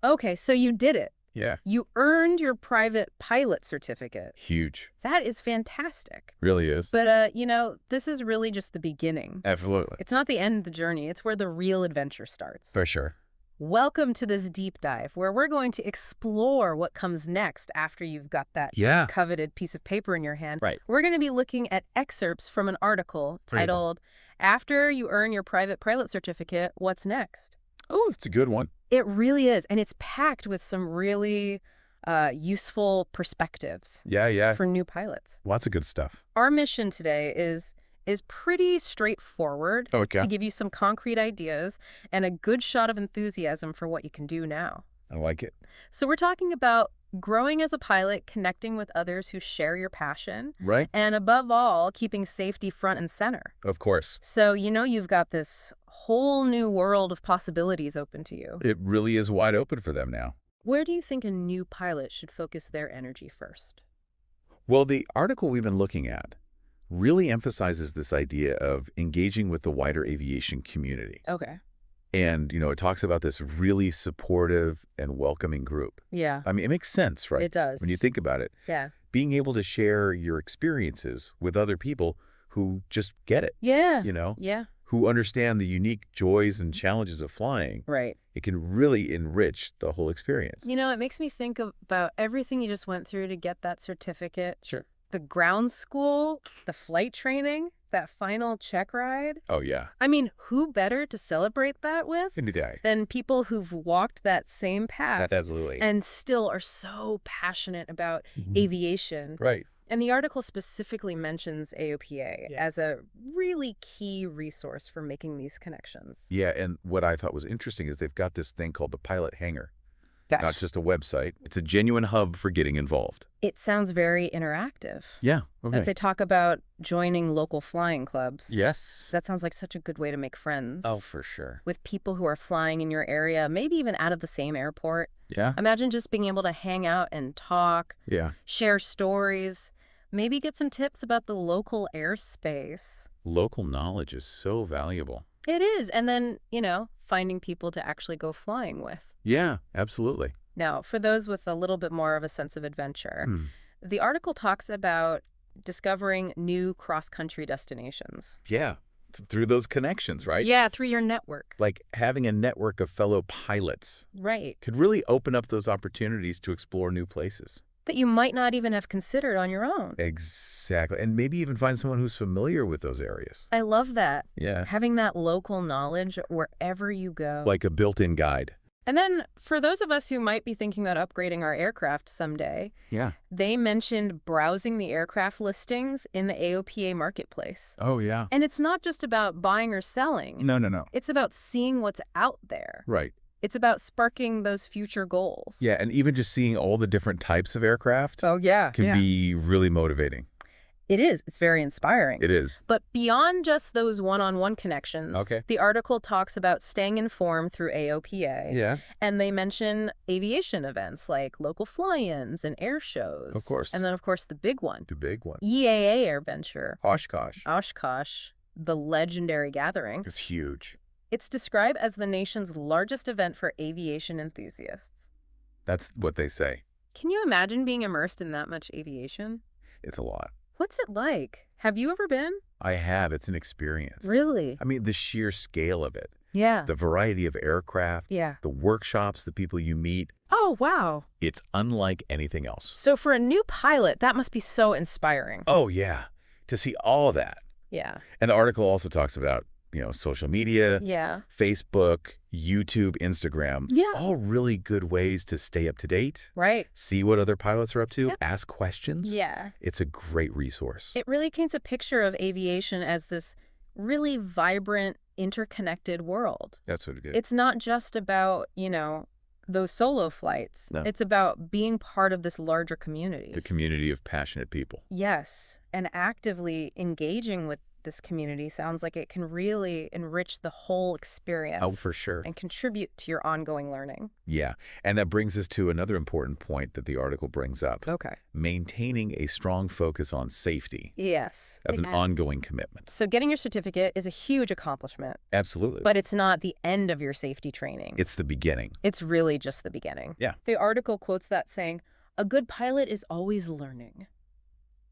Okay, so you did it. Yeah. You earned your private pilot certificate. Huge. That is fantastic. Really is. But, this is really just the beginning. Absolutely. It's not the end of the journey. It's where the real adventure starts. For sure. Welcome to this deep dive where we're going to explore what comes next after you've got that coveted piece of paper in your hand. Right. We're going to be looking at excerpts from an article titled, After You Earn Your Private Pilot Certificate, What's Next? Oh, it's a good one. It really is. And it's packed with some really useful perspectives for new pilots. Lots of good stuff. Our mission today is pretty straightforward to give you some concrete ideas and a good shot of enthusiasm for what you can do now. I like it. So we're talking about growing as a pilot, connecting with others who share your passion. Right. And above all, keeping safety front and center. Of course. So, you've got this whole new world of possibilities open to you. It really is wide open for them now. Where do you think a new pilot should focus their energy first? Well, the article we've been looking at really emphasizes this idea of engaging with the wider aviation community. Okay. And, it talks about this really supportive and welcoming group. Yeah. I mean, it makes sense, right? It does. When you think about it. Yeah. Being able to share your experiences with other people who just get it. Yeah. Yeah. Who understand the unique joys and challenges of flying. Right. It can really enrich the whole experience. It makes me think about everything you just went through to get that certificate. Sure. The ground school, the flight training, that final check ride. Oh, yeah. I mean, who better to celebrate that with than people who've walked that same path Absolutely. and still are so passionate about aviation. Right. And the article specifically mentions AOPA as a really key resource for making these connections. Yeah, and what I thought was interesting is they've got this thing called the Pilot Hangar. Gosh. Not just a website. It's a genuine hub for getting involved. It sounds very interactive. Yeah. Okay. As they talk about joining local flying clubs. Yes. That sounds like such a good way to make friends. Oh, for sure. With people who are flying in your area, maybe even out of the same airport. Yeah. Imagine just being able to hang out and talk. Yeah. Share stories. Maybe get some tips about the local airspace. Local knowledge is so valuable. It is. And then, finding people to actually go flying with. Yeah, absolutely. Now, for those with a little bit more of a sense of adventure, the article talks about discovering new cross-country destinations. Yeah, through those connections, right? Yeah, through your network. Like having a network of fellow pilots. Right. Could really open up those opportunities to explore new places. That you might not even have considered on your own. Exactly. And maybe even find someone who's familiar with those areas. I love that. Yeah. Having that local knowledge wherever you go. Like a built-in guide. And then for those of us who might be thinking about upgrading our aircraft someday, they mentioned browsing the aircraft listings in the AOPA marketplace. Oh, yeah. And it's not just about buying or selling. No. It's about seeing what's out there. Right. It's about sparking those future goals. Yeah, and even just seeing all the different types of aircraft can be really motivating. It is. It's very inspiring. It is. But beyond just those one-on-one connections, the article talks about staying informed through AOPA. Yeah. And they mention aviation events like local fly-ins and air shows. Of course. And then, of course, the big one. The big one. EAA AirVenture. Oshkosh. The legendary gathering. It's huge. It's described as the nation's largest event for aviation enthusiasts. That's what they say. Can you imagine being immersed in that much aviation? It's a lot. What's it like? Have you ever been? I have. It's an experience. Really? I mean, the sheer scale of it. Yeah. The variety of aircraft. Yeah. The workshops, the people you meet. Oh, wow. It's unlike anything else. So for a new pilot, that must be so inspiring. Oh, yeah. To see all of that. Yeah. And the article also talks about, social media, Facebook, YouTube, Instagram. Yeah. All really good ways to stay up to date. Right. See what other pilots are up to. Ask questions. Yeah. It's a great resource. It really paints a picture of aviation as this really vibrant, interconnected world. That's what it is. It's not just about, those solo flights. No. It's about being part of this larger community. The community of passionate people. Yes. And actively engaging with this community sounds like it can really enrich the whole experience. Oh, for sure. And contribute to your ongoing learning. Yeah, and that brings us to another important point that the article brings up. Okay. Maintaining a strong focus on safety. Yes. That's an ongoing commitment. So getting your certificate is a huge accomplishment. Absolutely. But it's not the end of your safety training. It's the beginning. It's really just the beginning. Yeah. The article quotes that saying, "A good pilot is always learning."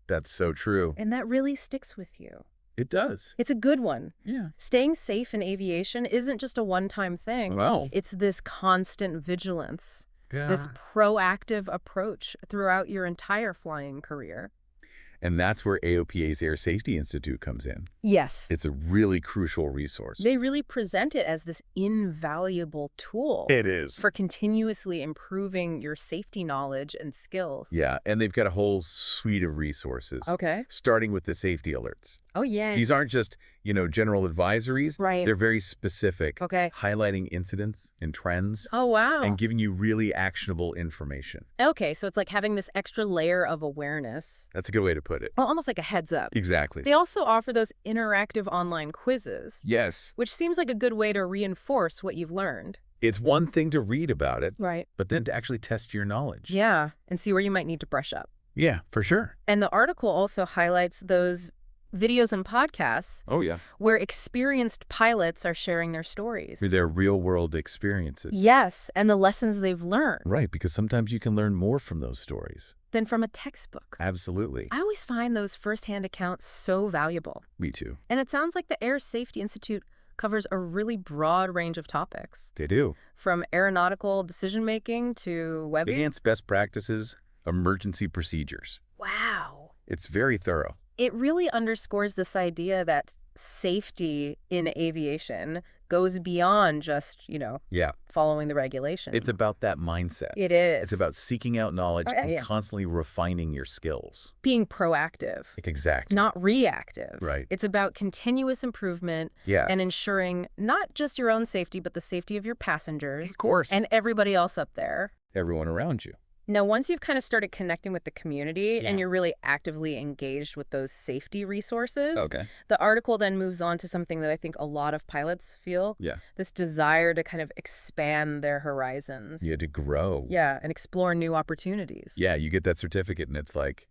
That's so true. And that really sticks with you. It does. It's a good one. Yeah. Staying safe in aviation isn't just a one-time thing. Well. It's this constant vigilance, Yeah. this proactive approach throughout your entire flying career. And that's where AOPA's Air Safety Institute comes in. Yes. It's a really crucial resource. They really present it as this invaluable tool. It is. For continuously improving your safety knowledge and skills. Yeah, and they've got a whole suite of resources. Okay. Starting with the safety alerts. Oh, yeah. These aren't just, general advisories. Right. They're very specific. Okay. Highlighting incidents and trends. Oh, wow. And giving you really actionable information. Okay, so it's like having this extra layer of awareness. That's a good way to put it. Well, almost like a heads up. Exactly. They also offer those interactive online quizzes. Yes. Which seems like a good way to reinforce what you've learned. It's one thing to read about it. Right. But then to actually test your knowledge. Yeah, and see where you might need to brush up. Yeah, for sure. And the article also highlights those videos and podcasts. Oh, yeah. Where experienced pilots are sharing their stories. Their real-world experiences. Yes, and the lessons they've learned. Right, because sometimes you can learn more from those stories. Than from a textbook. Absolutely. I always find those firsthand accounts so valuable. Me too. And it sounds like the Air Safety Institute covers a really broad range of topics. They do. From aeronautical decision-making to web... Advanced best practices, emergency procedures. Wow. It's very thorough. It really underscores this idea that safety in aviation goes beyond just, following the regulations. It's about that mindset. It is. It's about seeking out knowledge and constantly refining your skills. Being proactive. Exactly. Not reactive. Right. It's about continuous improvement and ensuring not just your own safety, but the safety of your passengers. Of course. And everybody else up there. Everyone around you. Now, once you've kind of started connecting with the community and you're really actively engaged with those safety resources, the article then moves on to something that I think a lot of pilots feel. Yeah. This desire to kind of expand their horizons. Yeah, to grow. Yeah, and explore new opportunities. Yeah, you get that certificate and it's like,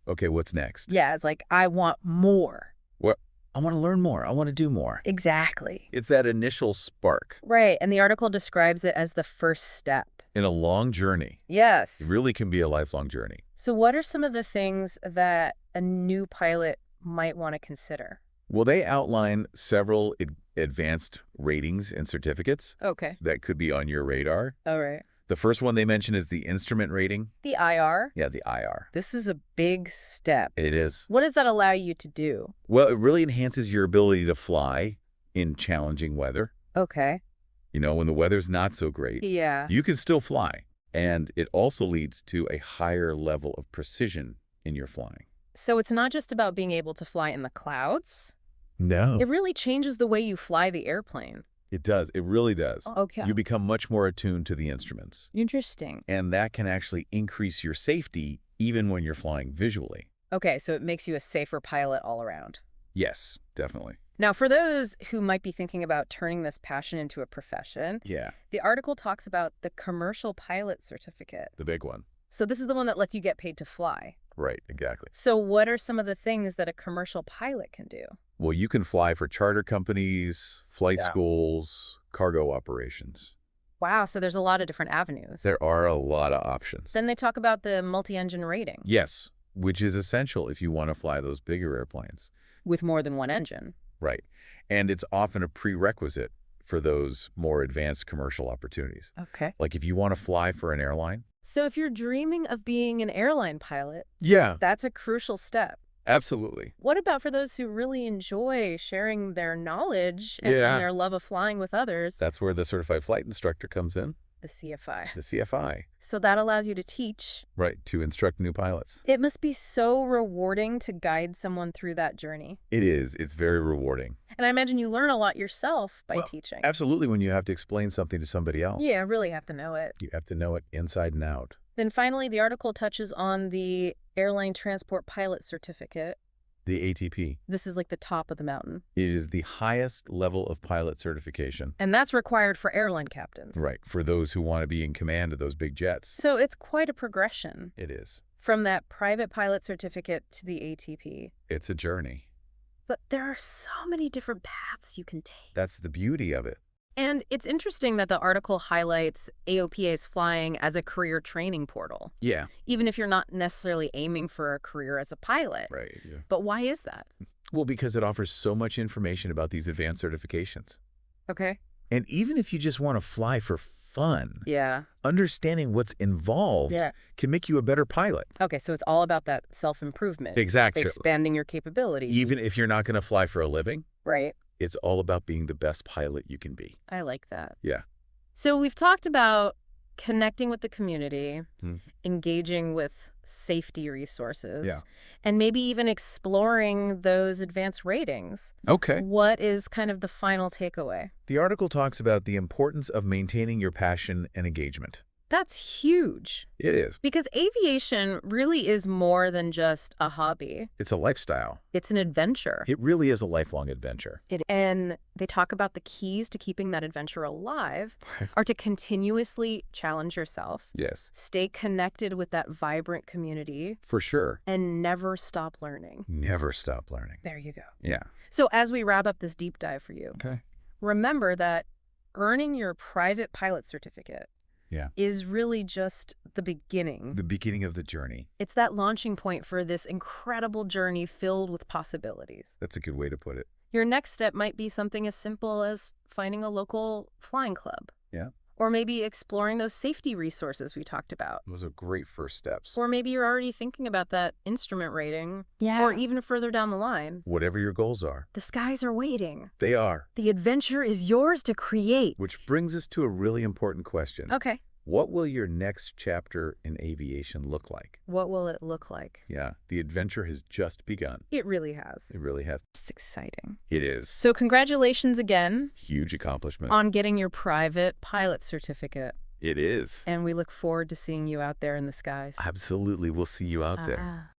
okay, what's next? Yeah, it's like, I want more. What? I want to learn more. I want to do more. Exactly. It's that initial spark. Right, and the article describes it as the first step. In a long journey. Yes. It really can be a lifelong journey. So what are some of the things that a new pilot might want to consider? Well, they outline several advanced ratings and certificates that could be on your radar. All right. The first one they mention is the instrument rating. The IR? Yeah, the IR. This is a big step. It is. What does that allow you to do? Well, it really enhances your ability to fly in challenging weather. Okay. When the weather's not so great, you can still fly. And it also leads to a higher level of precision in your flying. So it's not just about being able to fly in the clouds? No. It really changes the way you fly the airplane. It does. It really does. Okay. You become much more attuned to the instruments. Interesting. And that can actually increase your safety even when you're flying visually. Okay, so it makes you a safer pilot all around. Yes, definitely. Now, for those who might be thinking about turning this passion into a profession, the article talks about the commercial pilot certificate. The big one. So this is the one that lets you get paid to fly. Right, exactly. So what are some of the things that a commercial pilot can do? Well, you can fly for charter companies, flight schools, cargo operations. Wow, so there's a lot of different avenues. There are a lot of options. Then they talk about the multi-engine rating. Yes, which is essential if you want to fly those bigger airplanes. With more than one engine. Right. And it's often a prerequisite for those more advanced commercial opportunities. Okay. Like if you want to fly for an airline. So if you're dreaming of being an airline pilot, that's a crucial step. Absolutely. What about for those who really enjoy sharing their knowledge and their love of flying with others? That's where the certified flight instructor comes in. The CFI. The CFI. So that allows you to teach. Right, to instruct new pilots. It must be so rewarding to guide someone through that journey. It is. It's very rewarding. And I imagine you learn a lot yourself by teaching. Absolutely, when you have to explain something to somebody else. Yeah, really have to know it. You have to know it inside and out. Then finally, the article touches on the airline transport pilot certificate. The ATP. This is like the top of the mountain. It is the highest level of pilot certification. And that's required for airline captains. Right, for those who want to be in command of those big jets. So it's quite a progression. It is. From that private pilot certificate to the ATP. It's a journey. But there are so many different paths you can take. That's the beauty of it. And it's interesting that the article highlights AOPA's flying as a career training portal. Yeah. Even if you're not necessarily aiming for a career as a pilot. Right. Yeah. But why is that? Well, because it offers so much information about these advanced certifications. Okay. And even if you just want to fly for fun, yeah, understanding what's involved can make you a better pilot. Okay, so it's all about that self-improvement. Exactly. Expanding your capabilities. Even if you're not going to fly for a living. Right. It's all about being the best pilot you can be. I like that. Yeah. So we've talked about connecting with the community, engaging with safety resources, and maybe even exploring those advanced ratings. Okay. What is kind of the final takeaway? The article talks about the importance of maintaining your passion and engagement. That's huge. It is. Because aviation really is more than just a hobby. It's a lifestyle. It's an adventure. It really is a lifelong adventure. And they talk about the keys to keeping that adventure alive are to continuously challenge yourself. Yes. Stay connected with that vibrant community. For sure. And never stop learning. Never stop learning. There you go. Yeah. So as we wrap up this deep dive for you, remember that earning your private pilot certificate is really just the beginning. The beginning of the journey. It's that launching point for this incredible journey filled with possibilities. That's a good way to put it. Your next step might be something as simple as finding a local flying club. Yeah. Or maybe exploring those safety resources we talked about. Those are great first steps. Or maybe you're already thinking about that instrument rating. Yeah. Or even further down the line. Whatever your goals are. The skies are waiting. They are. The adventure is yours to create. Which brings us to a really important question. Okay. What will your next chapter in aviation look like? What will it look like? Yeah, the adventure has just begun. It really has. It really has. It's exciting. It is. So congratulations again. Huge accomplishment. On getting your private pilot certificate. It is. And we look forward to seeing you out there in the skies. Absolutely. We'll see you out there.